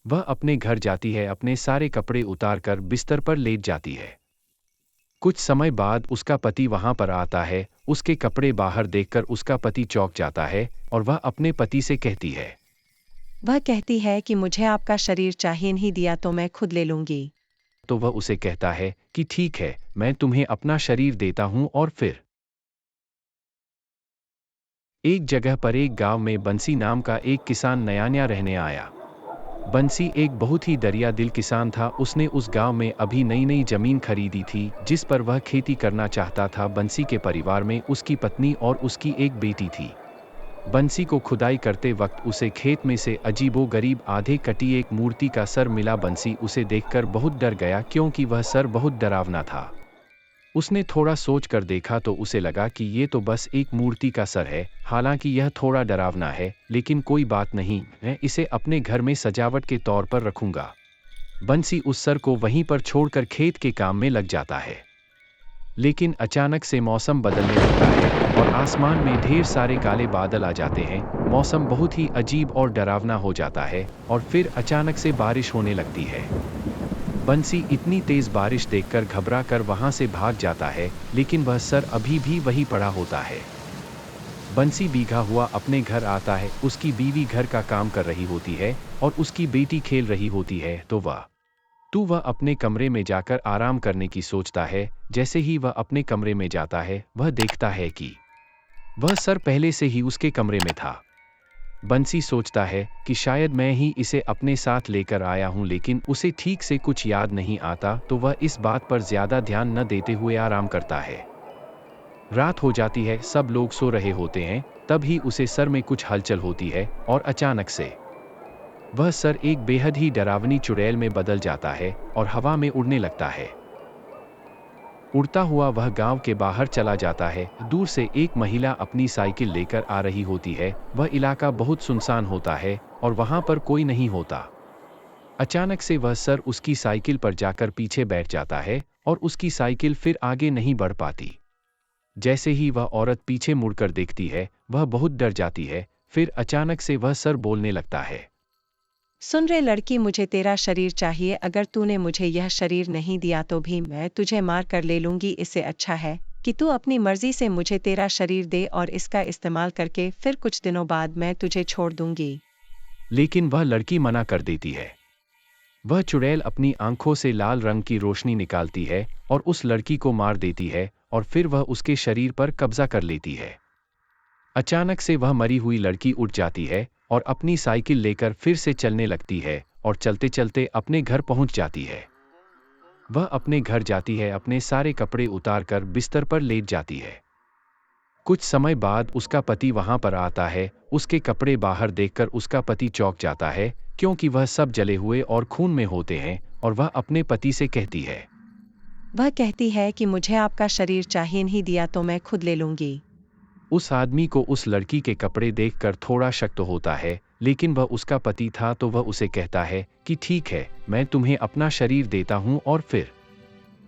वह अपने घर जाती है, अपने सारे कपड़े उतारकर बिस्तर पर लेट जाती है। कुछ समय बाद उसका पति वहां पर आता है। उसके कपड़े बाहर देखकर उसका पति चौंक जाता है और वह अपने पति से कहती है। वह कहती है कि मुझे आपका शरीर चाहिए, नहीं दिया तो मैं खुद ले लूंगी। तो वह उसे कहता है कि ठीक है, मैं तुम्हें अपना शरीर देता हूं। और फिर एक जगह पर एक गांव में बंसी नाम का एक किसान नया रहने आया। बंसी एक बहुत ही दरिया दिल किसान था। उसने उस गांव में अभी नई नई जमीन खरीदी थी जिस पर वह खेती करना चाहता था। बंसी के परिवार में उसकी पत्नी और उसकी एक बेटी थी। बंसी को खुदाई करते वक्त उसे खेत में से अजीबोगरीब आधे कटी एक मूर्ति का सर मिला। बंसी उसे देखकर बहुत डर गया क्योंकि वह सर बहुत डरावना था। उसने थोड़ा सोच कर देखा तो उसे लगा कि ये तो बस एक मूर्ति का सर है। हालांकि यह थोड़ा डरावना है, लेकिन कोई बात नहीं, मैं इसे अपने घर में सजावट के तौर पर रखूंगा। बंसी उस सर को वहीं पर छोड़कर खेत के काम में लग जाता है। लेकिन अचानक से मौसम बदलने लगता है और आसमान में ढेर सारे काले बादल आ जाते हैं। मौसम बहुत ही अजीब और डरावना हो जाता है और फिर अचानक से बारिश होने लगती है। बंसी इतनी तेज बारिश देखकर घबरा कर वहां से भाग जाता है, लेकिन वह सर अभी भी वहीं पड़ा होता है। बंसी भीगा हुआ अपने घर आता है। उसकी बीवी घर का काम कर रही होती है और उसकी बेटी खेल रही होती है। तो वह अपने कमरे में जाकर आराम करने की सोचता है। जैसे ही वह अपने कमरे में जाता है, वह देखता है कि वह सर पहले से ही उसके कमरे में था। बंसी सोचता है कि शायद मैं ही इसे अपने साथ लेकर आया हूं, लेकिन उसे ठीक से कुछ याद नहीं आता। तो वह इस बात पर ज्यादा ध्यान न देते हुए आराम करता है। रात हो जाती है, सब लोग सो रहे होते हैं। तभी उसे सर में कुछ हलचल होती है और अचानक से वह सर एक बेहद ही डरावनी चुड़ैल में बदल जाता है और हवा में उड़ने लगता है। उड़ता हुआ वह गांव के बाहर चला जाता है। दूर से एक महिला अपनी साइकिल लेकर आ रही होती है। वह इलाका बहुत सुनसान होता है और वहां पर कोई नहीं होता। अचानक से वह सर उसकी साइकिल पर जाकर पीछे बैठ जाता है और उसकी साइकिल फिर आगे नहीं बढ़ पाती। जैसे ही वह औरत पीछे मुड़कर देखती है, वह बहुत डर जाती है। फिर अचानक से वह सर बोलने लगता है। सुन रे लड़की, मुझे तेरा शरीर चाहिए। अगर तूने मुझे यह शरीर नहीं दिया तो भी मैं तुझे मार कर ले लूंगी। इससे अच्छा है कि तू अपनी मर्जी से मुझे तेरा शरीर दे और इसका इस्तेमाल करके फिर कुछ दिनों बाद मैं तुझे छोड़ दूंगी। लेकिन वह लड़की मना कर देती है। वह चुड़ैल अपनी आंखों से लाल रंग की रोशनी निकालती है और उस लड़की को मार देती है और फिर वह उसके शरीर पर कब्जा कर लेती है। अचानक से वह मरी हुई लड़की उठ जाती है और अपनी साइकिल लेकर फिर से चलने लगती है और चलते चलते अपने घर पहुंच जाती है। वह अपने घर जाती है, अपने सारे कपड़े उतारकर बिस्तर पर लेट जाती है। कुछ समय बाद उसका पति वहां पर आता है। उसके कपड़े बाहर देखकर उसका पति चौंक जाता है क्योंकि वह सब जले हुए और खून में होते हैं और वह अपने पति से कहती है। वह कहती है कि मुझे आपका शरीर चाहिए, नहीं दिया तो मैं खुद ले लूंगी। उस आदमी को उस लड़की के कपड़े देखकर थोड़ा शक तो होता है, लेकिन वह उसका पति था। तो वह उसे कहता है कि ठीक है, मैं तुम्हें अपना शरीर देता हूं। और फिर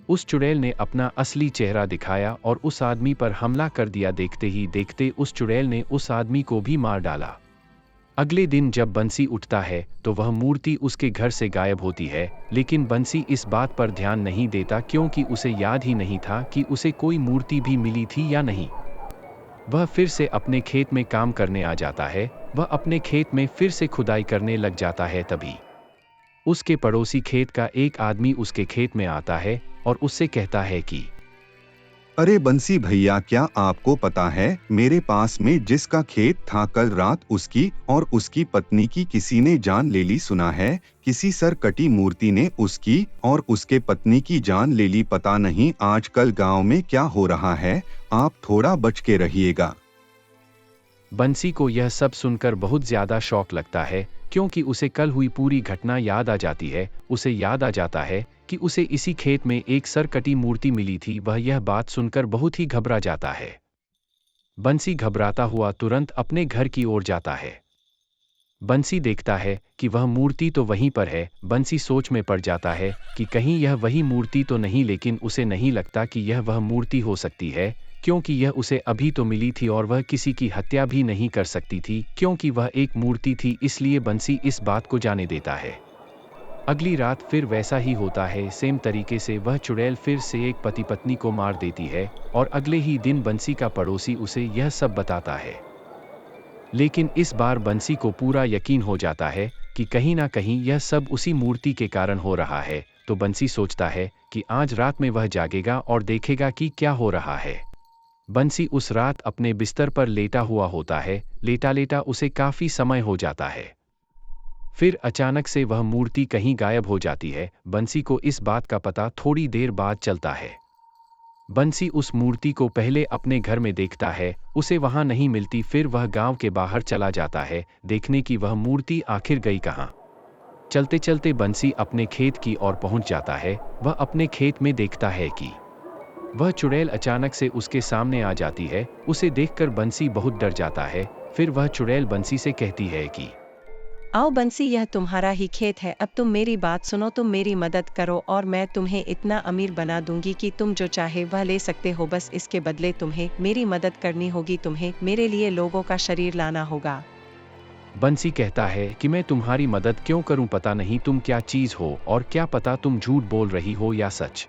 उस चुड़ैल ने अपना असली चेहरा दिखाया और उस आदमी पर हमला कर दिया। देखते ही देखते उस चुड़ैल ने उस आदमी को भी मार डाला। अगले दिन जब बंसी उठता है तो वह मूर्ति उसके घर से गायब होती है, लेकिन बंसी इस बात पर ध्यान नहीं देता क्योंकि उसे याद ही नहीं था कि उसे कोई मूर्ति भी मिली थी या नहीं। वह फिर से अपने खेत में काम करने आ जाता है। वह अपने खेत में फिर से खुदाई करने लग जाता है। तभी उसके पड़ोसी खेत का एक आदमी उसके खेत में आता है और उससे कहता है कि अरे बंसी भैया, क्या आपको पता है मेरे पास में जिसका खेत था, कल रात उसकी और उसकी पत्नी की किसी ने जान ले ली। सुना है किसी सर कटी मूर्ति ने उसकी और उसके पत्नी की जान ले ली। पता नहीं आजकल गांव में क्या हो रहा है, आप थोड़ा बच के रहिएगा। बंसी को यह सब सुनकर बहुत ज्यादा शौक लगता है क्योंकि उसे कल हुई पूरी घटना याद आ जाती है। उसे याद आ जाता है कि उसे इसी खेत में एक सर कटी मूर्ति मिली थी। वह यह बात सुनकर बहुत ही घबरा जाता है। बंसी घबराता हुआ तुरंत अपने घर की ओर जाता है। बंसी देखता है कि वह मूर्ति तो वहीं पर है। बंसी सोच में पड़ जाता है कि कहीं यह वही मूर्ति तो नहीं, लेकिन उसे नहीं लगता कि यह वह मूर्ति हो सकती है क्योंकि यह उसे अभी तो मिली थी और वह किसी की हत्या भी नहीं कर सकती थी क्योंकि वह एक मूर्ति थी। इसलिए बंसी इस बात को जाने देता है। अगली रात फिर वैसा ही होता है, सेम तरीके से वह चुड़ैल फिर से एक पति पत्नी को मार देती है और अगले ही दिन बंसी का पड़ोसी उसे यह सब बताता है। लेकिन इस बार बंसी को पूरा यकीन हो जाता है कि कहीं ना कहीं यह सब उसी मूर्ति के कारण हो रहा है, तो बंसी सोचता है कि आज रात में वह जागेगा और देखेगा कि क्या हो रहा है। बंसी उस रात अपने बिस्तर पर लेटा हुआ होता है, लेटा लेटा उसे काफी समय हो जाता है। फिर अचानक से वह मूर्ति कहीं गायब हो जाती है। बंसी को इस बात का पता थोड़ी देर बाद चलता है। बंसी उस मूर्ति को पहले अपने घर में देखता है, उसे वहां नहीं मिलती। फिर वह गांव के बाहर चला जाता है देखने की वह मूर्ति आखिर गई कहां। चलते चलते बंसी अपने खेत की ओर पहुंच जाता है। वह अपने खेत में देखता है कि वह चुड़ैल अचानक से उसके सामने आ जाती है। उसे देखकर बंसी बहुत डर जाता है। फिर वह चुड़ैल बंसी से कहती है कि आओ बंसी, यह तुम्हारा ही खेत है, अब तुम मेरी बात सुनो, तुम मेरी मदद करो और मैं तुम्हें इतना अमीर बना दूंगी कि तुम जो चाहे वह ले सकते हो। बस इसके बदले तुम्हें मेरी मदद करनी होगी, तुम्हें मेरे लिए लोगों का शरीर लाना होगा। बंसी कहता है कि मैं तुम्हारी मदद क्यों करूं, पता नहीं तुम क्या चीज हो और क्या पता तुम झूठ बोल रही हो या सच।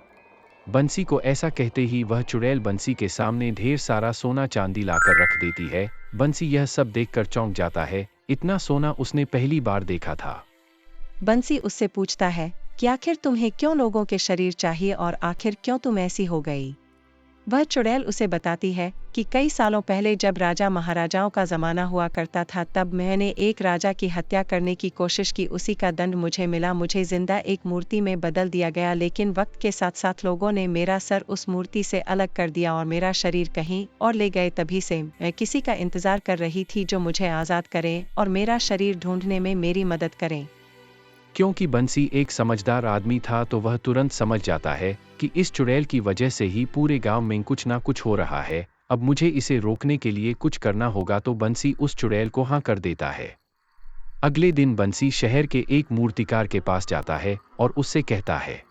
बंसी को ऐसा कहते ही वह चुड़ैल बंसी के सामने ढेर सारा सोना चांदी लाकर रख देती है। बंसी यह सब देखकर चौंक जाता है, इतना सोना उसने पहली बार देखा था। बंसी उससे पूछता है कि आखिर तुम्हें क्यों लोगों के शरीर चाहिए और आखिर क्यों तुम ऐसी हो गई। वह चुड़ैल उसे बताती है कि कई सालों पहले जब राजा महाराजाओं का जमाना हुआ करता था, तब मैंने एक राजा की हत्या करने की कोशिश की, उसी का दंड मुझे मिला। मुझे जिंदा एक मूर्ति में बदल दिया गया, लेकिन वक्त के साथ साथ लोगों ने मेरा सर उस मूर्ति से अलग कर दिया और मेरा शरीर कहीं और ले गए। तभी से मैं किसी का इंतजार कर रही थी जो मुझे आजाद करे और मेरा शरीर ढूंढने में मेरी मदद करे। क्योंकि बंसी एक समझदार आदमी था तो वह तुरंत समझ जाता है कि इस चुड़ैल की वजह से ही पूरे गांव में कुछ ना कुछ हो रहा है। अब मुझे इसे रोकने के लिए कुछ करना होगा। तो बंसी उस चुड़ैल को हाँ कर देता है। अगले दिन बंसी शहर के एक मूर्तिकार के पास जाता है और उससे कहता है,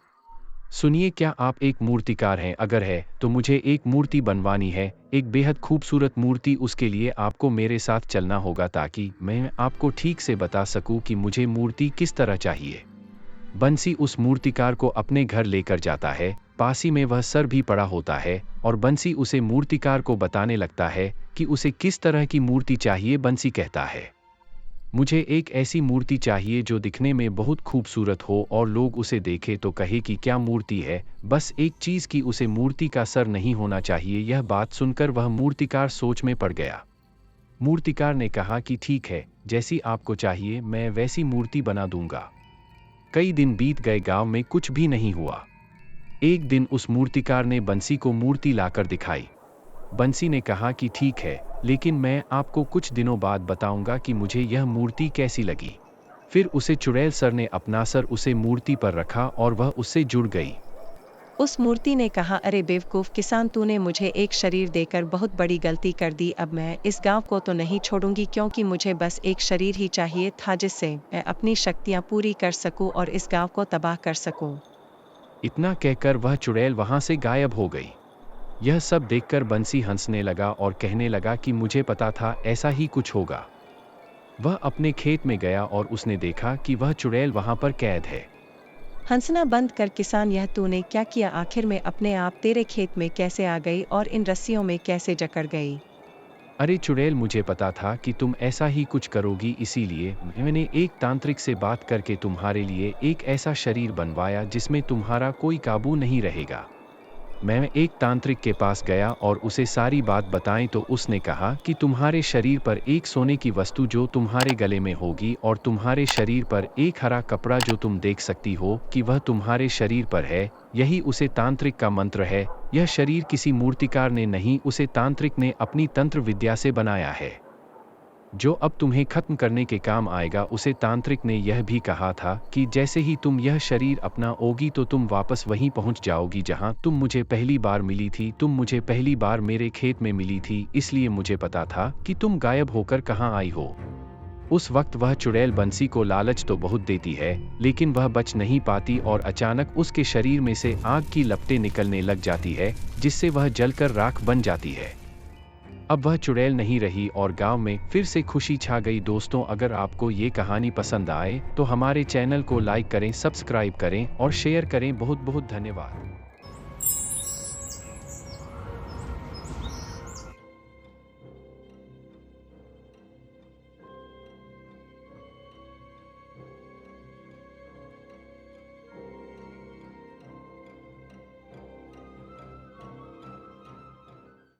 सुनिए, क्या आप एक मूर्तिकार हैं? अगर है तो मुझे एक मूर्ति बनवानी है, एक बेहद खूबसूरत मूर्ति। उसके लिए आपको मेरे साथ चलना होगा ताकि मैं आपको ठीक से बता सकूं कि मुझे मूर्ति किस तरह चाहिए। बंसी उस मूर्तिकार को अपने घर लेकर जाता है। पास ही में वह सर भी पड़ा होता है और बंसी उसे मूर्तिकार को बताने लगता है कि उसे किस तरह की मूर्ति चाहिए। बंसी कहता है, मुझे एक ऐसी मूर्ति चाहिए जो दिखने में बहुत खूबसूरत हो और लोग उसे देखे तो कहे कि क्या मूर्ति है। बस एक चीज की, उसे मूर्ति का सर नहीं होना चाहिए। यह बात सुनकर वह मूर्तिकार सोच में पड़ गया। मूर्तिकार ने कहा कि ठीक है, जैसी आपको चाहिए मैं वैसी मूर्ति बना दूंगा। कई दिन बीत गए, गांव में कुछ भी नहीं हुआ। एक दिन उस मूर्तिकार ने बंसी को मूर्ति लाकर दिखाई। बंसी ने कहा कि ठीक है, लेकिन मैं आपको कुछ दिनों बाद बताऊंगा कि मुझे यह मूर्ति कैसी लगी। फिर उसे चुड़ैल सर ने अपना सर उसे मूर्ति पर रखा और वह उससे जुड़ गई। उस मूर्ति ने कहा, अरे बेवकूफ किसान, तूने मुझे एक शरीर देकर बहुत बड़ी गलती कर दी। अब मैं इस गांव को तो नहीं छोड़ूंगी, क्योंकि मुझे बस एक शरीर ही चाहिए था जिससे मैं अपनी शक्तियां पूरी कर सकूं और इस गांव को तबाह कर सकूं। इतना कहकर वह चुड़ैल वहां से गायब हो गई। यह सब देखकर बंसी हंसने लगा और कहने लगा कि मुझे पता था ऐसा ही कुछ होगा। वह अपने खेत में गया और उसने देखा कि वह चुड़ैल वहां पर कैद है। हंसना बंद कर किसान, यह तूने क्या किया? आखिर में अपने आप तेरे खेत में कैसे आ गई और इन रस्सियों में कैसे जकड़ गई? अरे चुड़ैल, मुझे पता था कि तुम ऐसा ही कुछ करोगी, इसीलिए मैंने एक तांत्रिक से बात करके तुम्हारे लिए एक ऐसा शरीर बनवाया जिसमें तुम्हारा कोई काबू नहीं रहेगा। मैं एक तांत्रिक के पास गया और उसे सारी बात बताई तो उसने कहा कि तुम्हारे शरीर पर एक सोने की वस्तु जो तुम्हारे गले में होगी और तुम्हारे शरीर पर एक हरा कपड़ा जो तुम देख सकती हो कि वह तुम्हारे शरीर पर है, यही उसे तांत्रिक का मंत्र है। यह शरीर किसी मूर्तिकार ने नहीं, उसे तांत्रिक ने अपनी तंत्र विद्या से बनाया है, जो अब तुम्हें खत्म करने के काम आएगा। उसे तांत्रिक ने यह भी कहा था कि जैसे ही तुम यह शरीर अपनाओगी तो तुम वापस वहीं पहुंच जाओगी जहां तुम मुझे पहली बार मिली थी। तुम मुझे पहली बार मेरे खेत में मिली थी, इसलिए मुझे पता था कि तुम गायब होकर कहां आई हो। उस वक्त वह चुड़ैल बंसी को लालच तो बहुत देती है, लेकिन वह बच नहीं पाती और अचानक उसके शरीर में से आग की लपटें निकलने लग जाती है, जिससे वह जलकर राख बन जाती है। अब वह चुड़ैल नहीं रही और गांव में फिर से खुशी छा गई। दोस्तों, अगर आपको ये कहानी पसंद आए तो हमारे चैनल को लाइक करें, सब्सक्राइब करें और शेयर करें। बहुत बहुत धन्यवाद।